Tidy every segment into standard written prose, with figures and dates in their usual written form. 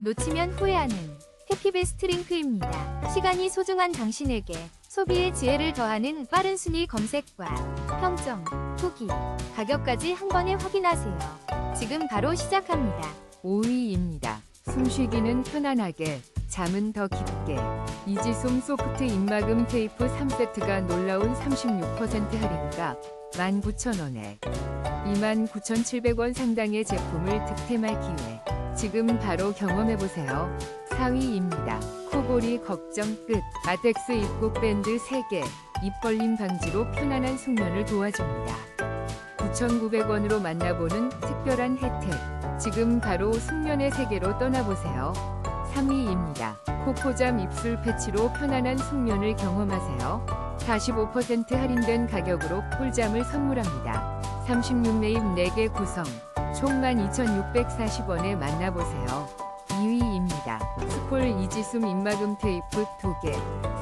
놓치면 후회하는 해피베스트 링크입니다. 시간이 소중한 당신에게 소비의 지혜를 더하는 빠른 순위 검색과 평점, 후기, 가격까지 한 번에 확인하세요. 지금 바로 시작합니다. 5위입니다. 숨쉬기는 편안하게, 잠은 더 깊게. 이지솜 소프트 입막음 테이프 3세트가 놀라운 36% 할인가 19,000원에 29,700원 상당의 제품을 득템할 기회. 지금 바로 경험해보세요. 4위입니다. 코골이 걱정 끝. 아텍스 입국 밴드 3개, 입벌림 방지로 편안한 숙면을 도와줍니다. 9,900원으로 만나보는 특별한 혜택. 지금 바로 숙면의 세계로 떠나보세요. 3위입니다. 코코잠 입술 패치로 편안한 숙면을 경험하세요. 45% 할인된 가격으로 꿀잠을 선물합니다. 36매입 4개 구성, 총 12,640원에 만나보세요. 2위입니다. 스폴 이지숨 입막음 테이프 2개,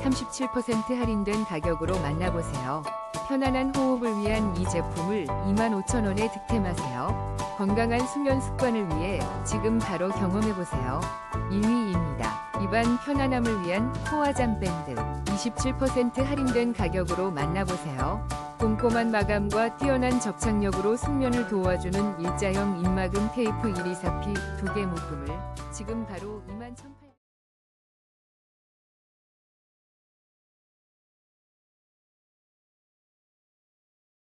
37% 할인된 가격으로 만나보세요. 편안한 호흡을 위한 이 제품을 25,000원에 득템하세요. 건강한 수면 습관을 위해 지금 바로 경험해보세요. 2위입니다. 입안 편안함을 위한 코어잠 밴드 27% 할인된 가격으로 만나보세요. 꼼꼼한 마감과 뛰어난 접착력으로 숙면을 도와주는 일자형 입막음 테이프 124P 2개 묶음을 지금 바로 21,800원